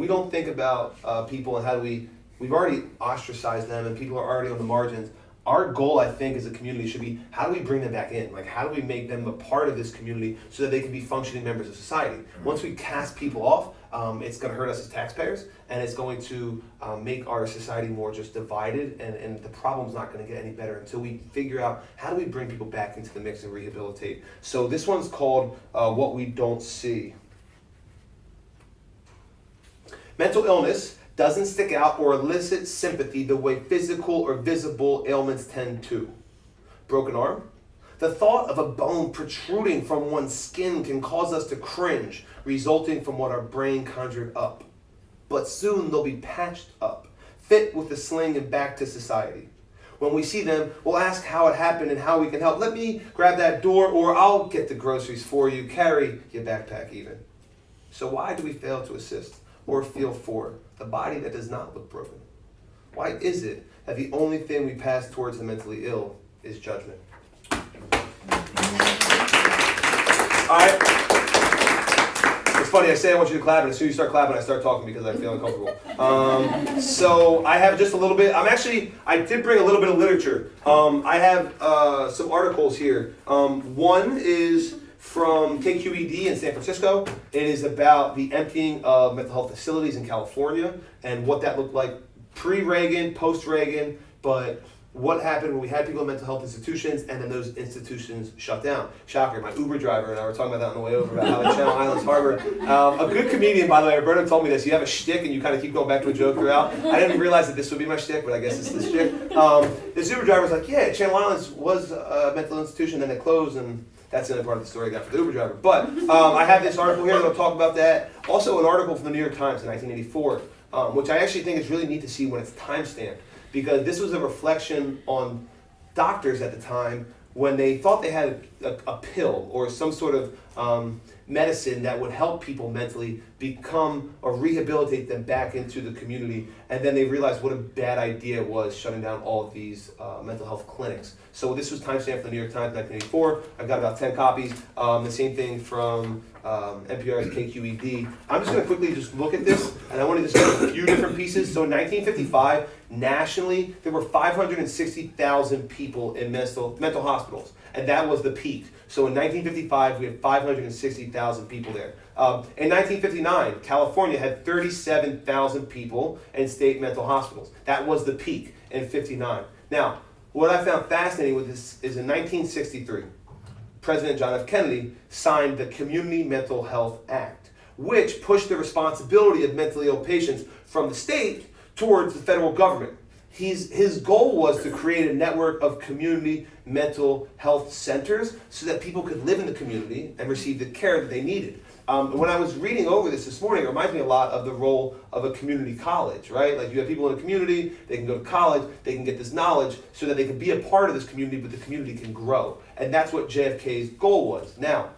we don't think about people and how do we've already ostracized them and people are already on the margins. Our goal, I think, as a community should be, how do we bring them back in? Like, how do we make them a part of this community so that they can be functioning members of society? Once we cast people off, it's going to hurt us as taxpayers, and it's going to make our society more just divided, and the problem's not going to get any better until we figure out how do we bring people back into the mix and rehabilitate. So this one's called What We Don't See. Mental illness doesn't stick out or elicit sympathy the way physical or visible ailments tend to. Broken arm? The thought of a bone protruding from one's skin can cause us to cringe, resulting from what our brain conjured up. But soon they'll be patched up, fit with a sling and back to society. When we see them, we'll ask how it happened and how we can help. Let me grab that door, or I'll get the groceries for you. Carry your backpack even. So why do we fail to assist or feel for the body that does not look broken? Why is it that the only thing we pass towards the mentally ill is judgment? All right. It's funny, I say I want you to clap, and as soon as you start clapping, I start talking because I feel uncomfortable. So I have just a little bit. I did bring a little bit of literature. I have some articles here. One is from KQED in San Francisco. It is about the emptying of mental health facilities in California and what that looked like pre-Reagan, post-Reagan, but what happened when we had people in mental health institutions and then those institutions shut down. Shocker, my Uber driver and I were talking about that on the way over, about how the Channel Islands Harbor, a good comedian, by the way, Roberto told me this, you have a shtick and you kind of keep going back to a joke throughout. I didn't realize that this would be my shtick, but I guess it's the shtick. This Uber driver was like, yeah, Channel Islands was a mental institution, then it closed, and that's the only part of the story I got for the Uber driver. But I have this article here that'll talk about that. Also an article from the New York Times in 1984, which I actually think is really neat to see when it's timestamped, because this was a reflection on doctors at the time when they thought they had a pill or some sort of medicine that would help people mentally become or rehabilitate them back into the community, and then they realized what a bad idea it was shutting down all of these mental health clinics. So this was timestamped from the New York Times, 1984. I've got about 10 copies. The same thing from NPR's KQED. I'm just going to quickly just look at this, and I want to just get a few different pieces. So in 1955, nationally, there were 560,000 people in mental hospitals, and that was the peak. So in 1955, we had 560,000 people there. In 1959, California had 37,000 people in state mental hospitals. That was the peak in 59. Now, what I found fascinating with this is in 1963, President John F. Kennedy signed the Community Mental Health Act, which pushed the responsibility of mentally ill patients from the state towards the federal government. His goal was to create a network of community mental health centers so that people could live in the community and receive the care that they needed. When I was reading over this morning, it reminds me a lot of the role of a community college, right? Like you have people in a community, they can go to college, they can get this knowledge so that they can be a part of this community, but the community can grow. And that's what JFK's goal was. Now,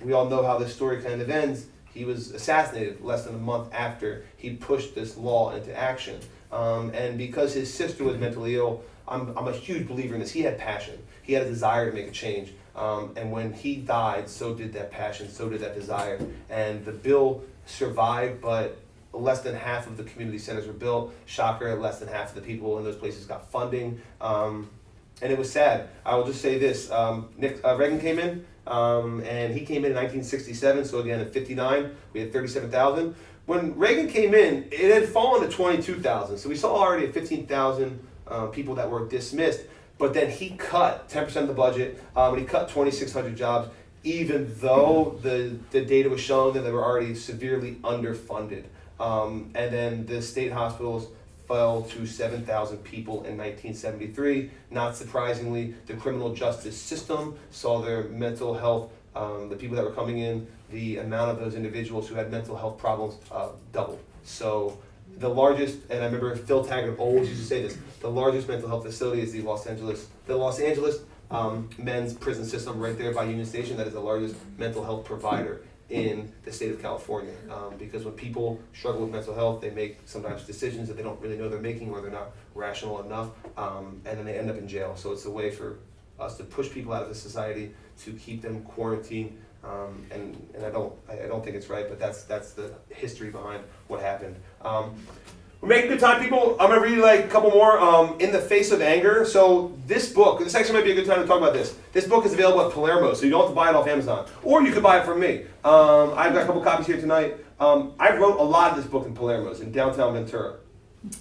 we all know how this story kind of ends. He was assassinated less than a month after he pushed this law into action. And because his sister was mentally ill, I'm a huge believer in this. He had passion. He had a desire to make a change. And when he died, so did that passion, so did that desire. And the bill survived, but less than half of the community centers were built. Shocker, less than half of the people in those places got funding. And it was sad. I will just say this. Reagan came in, and he came in 1967, so again in 59, we had 37,000. When Reagan came in, it had fallen to 22,000. So we saw already 15,000 people that were dismissed. But then he cut 10% of the budget, and he cut 2,600 jobs, even though the data was showing that they were already severely underfunded. And then the state hospitals fell to 7,000 people in 1973. Not surprisingly, the criminal justice system saw their mental health, the people that were coming in, the amount of those individuals who had mental health problems doubled. So the largest, and I remember Phil Taggart always used to say this, the largest mental health facility is the Los Angeles men's prison system right there by Union Station. That is the largest mental health provider in the state of California. Because when people struggle with mental health, they make sometimes decisions that they don't really know they're making, or they're not rational enough, and then they end up in jail. So it's a way for us to push people out of the society, to keep them quarantined, And I don't think it's right, but that's the history behind what happened. We're making good time, people. I'm going to read like a couple more. In the Face of Anger. So this book, this actually might be a good time to talk about this. This book is available at Palermo, so you don't have to buy it off Amazon. Or you could buy it from me. I've got a couple copies here tonight. I wrote a lot of this book in Palermo's in downtown Ventura.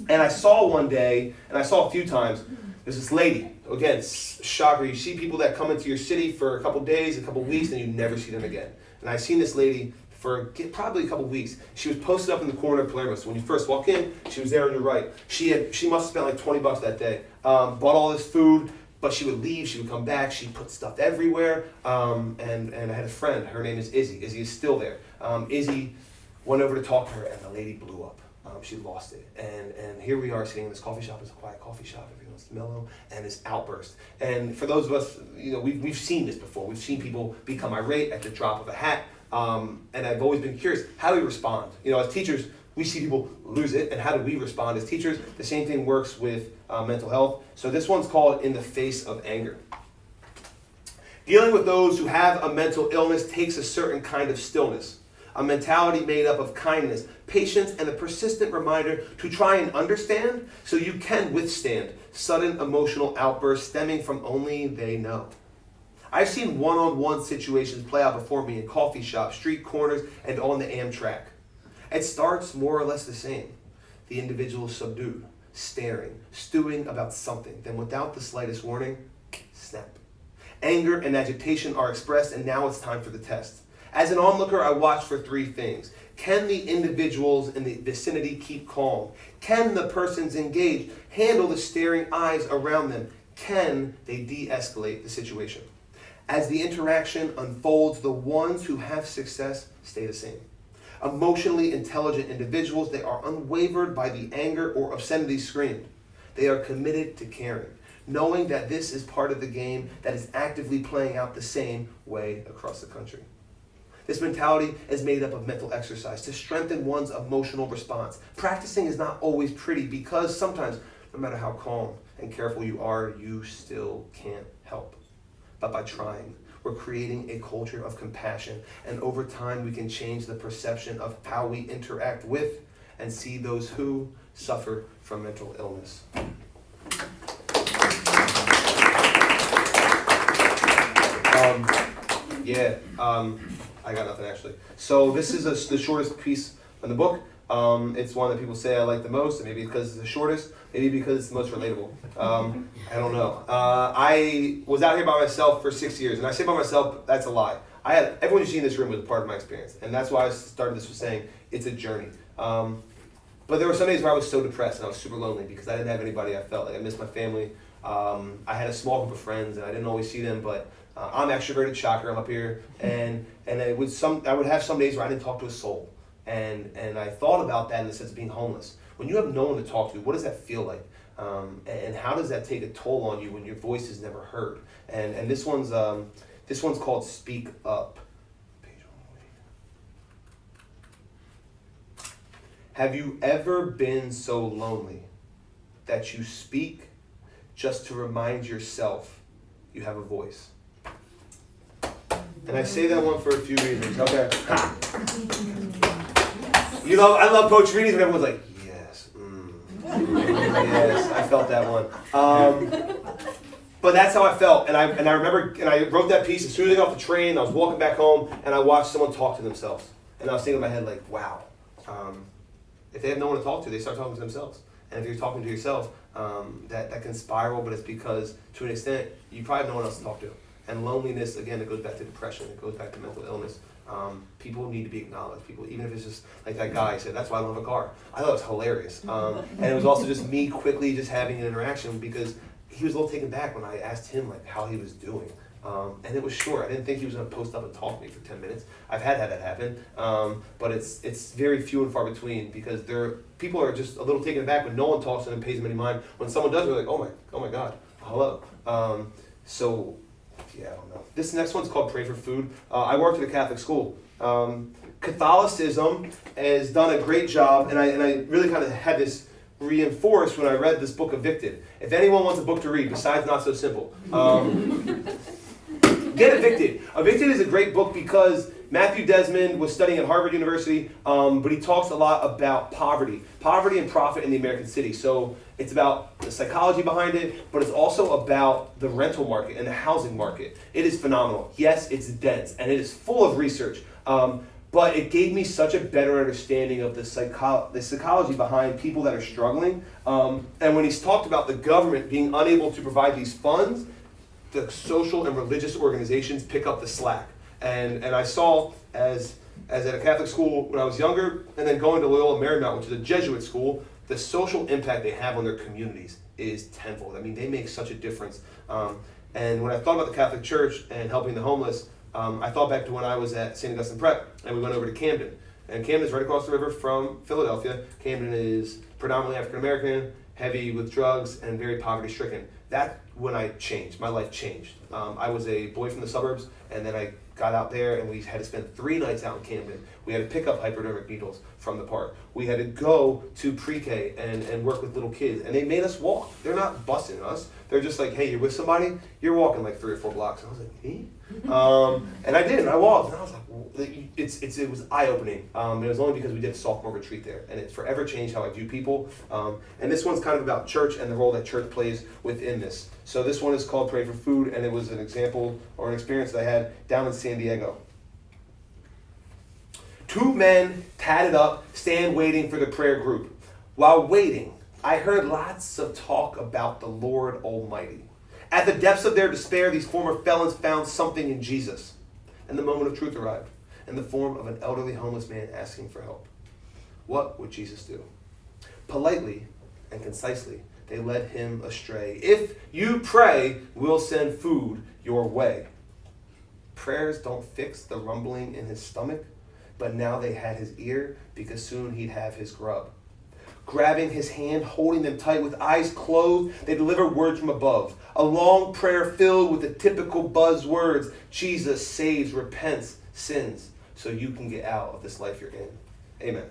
And I saw one day, and I saw a few times, there's this lady. Again, shocker. You see people that come into your city for a couple days, a couple weeks, and you never see them again. And I've seen this lady for probably a couple weeks. She was posted up in the corner of Palermo. So when you first walk in, she was there on your right. She must have spent like $20 that day. Bought all this food, but she would leave, she would come back, she put stuff everywhere. And I had a friend, her name is Izzy. Izzy is still there. Izzy went over to talk to her, and the lady blew up. She lost it. And here we are sitting in this coffee shop. It's a quiet coffee shop. Everyone's mellow. And this outburst. And for those of us, we've seen this before. We've seen people become irate at the drop of a hat. And I've always been curious, how do we respond? As teachers, we see people lose it, and how do we respond as teachers? The same thing works with mental health. So this one's called In the Face of Anger. Dealing with those who have a mental illness takes a certain kind of stillness, a mentality made up of kindness, patience, and a persistent reminder to try and understand so you can withstand sudden emotional outbursts stemming from only they know. I've seen one-on-one situations play out before me in coffee shops, street corners, and on the Amtrak. It starts more or less the same. The individual is subdued, staring, stewing about something. Then without the slightest warning, snap. Anger and agitation are expressed, and now it's time for the test. As an onlooker, I watch for three things. Can the individuals in the vicinity keep calm? Can the persons engaged handle the staring eyes around them? Can they de-escalate the situation? As the interaction unfolds, the ones who have success stay the same. Emotionally intelligent individuals, they are unwavered by the anger or obscenity screamed. They are committed to caring, knowing that this is part of the game that is actively playing out the same way across the country. This mentality is made up of mental exercise to strengthen one's emotional response. Practicing is not always pretty because sometimes, no matter how calm and careful you are, you still can't help. But by trying, we're creating a culture of compassion, and over time we can change the perception of how we interact with and see those who suffer from mental illness. I got nothing actually. So this is the shortest piece in the book. It's one that people say I like the most, and maybe because it's the shortest, maybe because it's the most relatable. I don't know. I was out here by myself for 6 years, and I say by myself, that's a lie. Everyone you see in this room was a part of my experience, and that's why I started this with saying it's a journey. But there were some days where I was so depressed and I was super lonely because I didn't have anybody I felt like. I missed my family. I had a small group of friends, and I didn't always see them, but I'm extroverted, shocker, I'm up here, and I would have some days where I didn't talk to a soul. And I thought about that in the sense of being homeless. When you have no one to talk to, what does that feel like? And how does that take a toll on you when your voice is never heard? And this one's called Speak Up. Have you ever been so lonely that you speak just to remind yourself you have a voice? And I say that one for a few reasons. Okay. I love poetry readings, and everyone's like, yes. Yes, I felt that one. But that's how I felt. And I remember, and I wrote that piece as soon as I got off the train. I was walking back home, and I watched someone talk to themselves. And I was thinking in my head, like, wow. If they have no one to talk to, they start talking to themselves. And if you're talking to yourself, that can spiral, but it's because, to an extent, you probably have no one else to talk to. And loneliness, again, it goes back to depression. It goes back to mental illness. People need to be acknowledged. People, even if it's just like that guy said, that's why I don't have a car. I thought it was hilarious. And it was also just me quickly just having an interaction because he was a little taken back when I asked him like how he was doing. And it was short. I didn't think he was going to post up and talk to me for 10 minutes. I've had that happen. But it's very few and far between because people are just a little taken aback when no one talks to them and pays them any mind. When someone does, they're like, oh my God, hello. I don't know. This next one's called Pray for Food. I worked at a Catholic school. Catholicism has done a great job, and I really kind of had this reinforced when I read this book, Evicted. If anyone wants a book to read, besides Not So Simple, Get Evicted. Evicted is a great book because Matthew Desmond was studying at Harvard University, but he talks a lot about poverty and profit in the American city. So it's about the psychology behind it, but it's also about the rental market and the housing market. It is phenomenal. Yes, it's dense, and it is full of research. But it gave me such a better understanding of the psychology behind people that are struggling. And when he's talked about the government being unable to provide these funds, the social and religious organizations pick up the slack. And I saw as at a Catholic school when I was younger, and then going to Loyola Marymount, which is a Jesuit school, the social impact they have on their communities is tenfold. I mean, they make such a difference. And when I thought about the Catholic Church and helping the homeless, I thought back to when I was at St. Augustine Prep, and we went over to Camden. And Camden is right across the river from Philadelphia. Camden is predominantly African American, heavy with drugs, and very poverty stricken. That's when I changed. My life changed. I was a boy from the suburbs, and then I got out there, and we had to spend 3 nights out in Camden. We had to pick up hypodermic needles from the park. We had to go to pre-K and work with little kids, and they made us walk. They're not busing us. They're just like, hey, you're with somebody, you're walking like 3 or 4 blocks. And I was like, me? And I did, and I walked, and I was like, it was eye-opening. It was only because we did a sophomore retreat there, and it forever changed how I view people. And this one's kind of about church and the role that church plays within this. So this one is called Pray for Food, and it was an example or an experience that I had down in San Diego. 2 men tatted up, stand waiting for the prayer group. While waiting, I heard lots of talk about the Lord Almighty. At the depths of their despair, these former felons found something in Jesus. And the moment of truth arrived, in the form of an elderly homeless man asking for help. What would Jesus do? Politely and concisely, they led him astray. If you pray, we'll send food your way. Prayers don't fix the rumbling in his stomach, but now they had his ear because soon he'd have his grub. Grabbing his hand, holding them tight with eyes closed, they deliver words from above. A long prayer filled with the typical buzzwords. Jesus saves, repents, sins, so you can get out of this life you're in. Amen.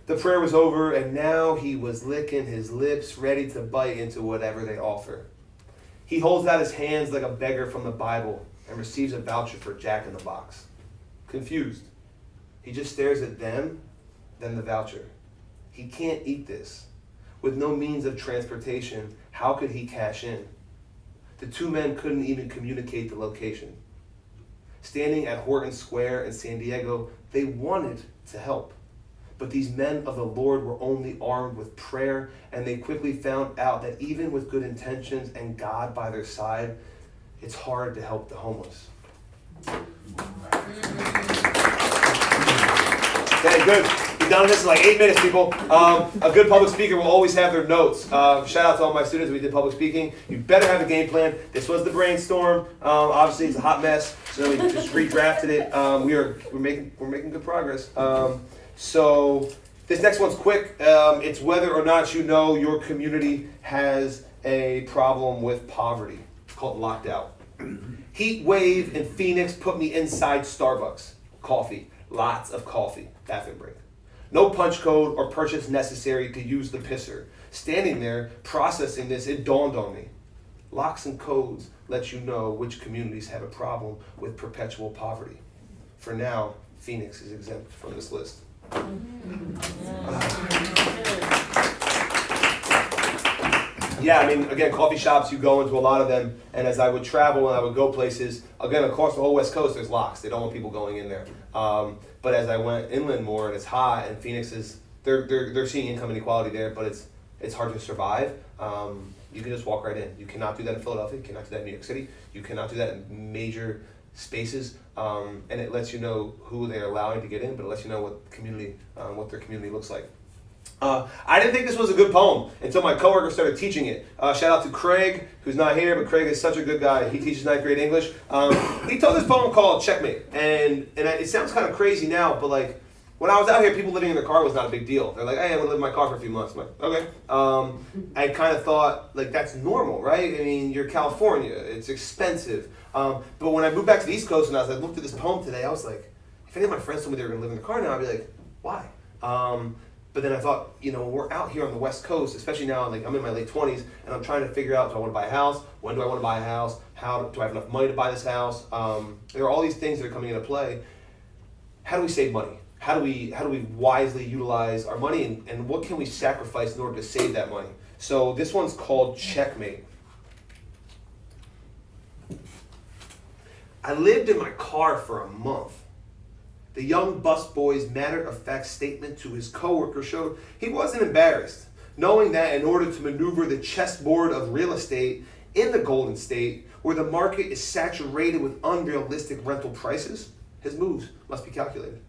The prayer was over, and now he was licking his lips, ready to bite into whatever they offer. He holds out his hands like a beggar from the Bible and receives a voucher for Jack in the Box. Confused, he just stares at them, then the voucher. He can't eat this. With no means of transportation, how could he cash in? The 2 men couldn't even communicate the location. Standing at Horton Square in San Diego, they wanted to help. But these men of the Lord were only armed with prayer, and they quickly found out that even with good intentions and God by their side, it's hard to help the homeless. Okay, good. We've done this in like 8 minutes, people. A good public speaker will always have their notes. Shout out to all my students. We did public speaking. You better have a game plan. This was the brainstorm. Obviously, it's a hot mess, so we just redrafted it. We're making good progress. So this next one's quick. It's whether or not you know your community has a problem with poverty. It's called Locked Out. Heat wave in Phoenix put me inside Starbucks. Coffee. Lots of coffee. Bathroom break. No punch code or purchase necessary to use the pisser. Standing there, processing this, it dawned on me. Locks and codes let you know which communities have a problem with perpetual poverty. For now, Phoenix is exempt from this list. Yeah, I mean, again, coffee shops, you go into a lot of them, and as I would travel and I would go places, again, across the whole West Coast, there's locks. They don't want people going in there. But as I went inland more, and it's hot, and Phoenix is, they're seeing income inequality there, but it's hard to survive. You can just walk right in. You cannot do that in Philadelphia. You cannot do that in New York City. You cannot do that in major spaces. And it lets you know who they're allowing to get in, but it lets you know what their community looks like. I didn't think this was a good poem until my coworker started teaching it. Shout out to Craig, who's not here, but Craig is such a good guy. He teaches 9th grade English. He told this poem called Checkmate, and it sounds kind of crazy now, but like when I was out here, people living in their car was not a big deal. They're like, hey, I'm gonna live in my car for a few months. I'm like, okay. I kind of thought like that's normal, right? I mean, you're California, it's expensive. But when I moved back to the East Coast and I looked at this poem today, I was like, if any of my friends told me they were gonna live in their car now, I'd be like, why? But then I thought, you know, we're out here on the West Coast, especially now, like I'm in my late 20s, and I'm trying to figure out, do I want to buy a house? When do I want to buy a house? How do I have enough money to buy this house? There are all these things that are coming into play. How do we save money? How do we wisely utilize our money, and what can we sacrifice in order to save that money? So this one's called Checkmate. I lived in my car for a month. The young busboy's matter-of-fact statement to his coworker showed he wasn't embarrassed, knowing that in order to maneuver the chessboard of real estate in the Golden State, where the market is saturated with unrealistic rental prices, his moves must be calculated.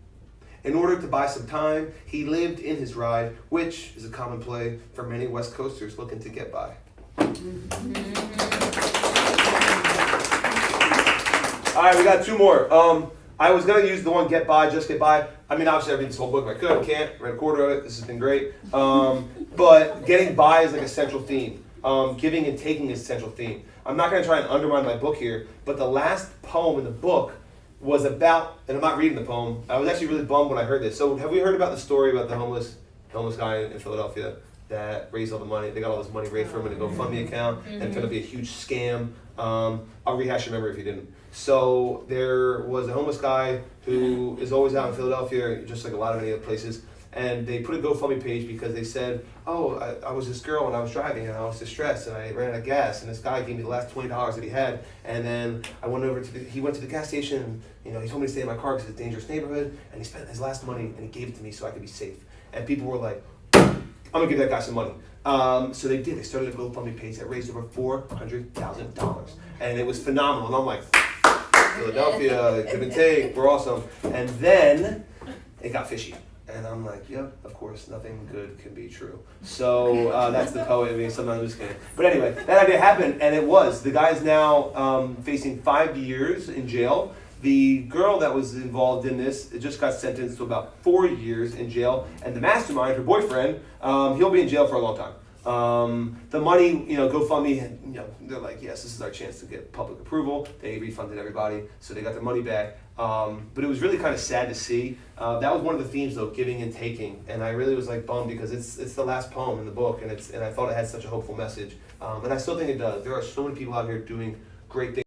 In order to buy some time, he lived in his ride, which is a common play for many West Coasters looking to get by. All right, we got two more. I was going to use the one Get By, Just Get By. I mean, obviously, I read this whole book if I could. I can't. Read a quarter of it. This has been great. But getting by is like a central theme. Giving and taking is a central theme. I'm not going to try and undermine my book here, but the last poem in the book was about, and I'm not reading the poem. I was actually really bummed when I heard this. So have we heard about the story about the homeless guy in Philadelphia that raised all the money? They got all this money raised for him in a GoFundMe account, and it turned out to be a huge scam. I'll rehash your memory if you didn't. So there was a homeless guy who is always out in Philadelphia, just like a lot of many other places, and they put a GoFundMe page because they said, oh, I was this girl and I was driving and I was distressed and I ran out of gas, and this guy gave me the last $20 that he had, and then I went over to he went to the gas station, and you know, he told me to stay in my car because it's a dangerous neighborhood, and he spent his last money and he gave it to me so I could be safe. And people were like, I'm gonna give that guy some money. So they did. They started a GoFundMe page that raised over $400,000, and it was phenomenal. And I'm like, Philadelphia, give and take, we're awesome. And then it got fishy. And I'm like, yep, of course, nothing good can be true. So that's the poet. I mean, sometimes I'm just kidding. But anyway, that idea happened, and it was. The guy's now facing 5 years in jail. The girl that was involved in this just got sentenced to about 4 years in jail. And the mastermind, her boyfriend, he'll be in jail for a long time. The money, you know, GoFundMe, you know, they're like, yes, this is our chance to get public approval. They refunded everybody, so they got their money back. But it was really kind of sad to see. That was one of the themes, though, giving and taking. And I really was like bummed because it's the last poem in the book, and I thought it had such a hopeful message. And I still think it does. There are so many people out here doing great things.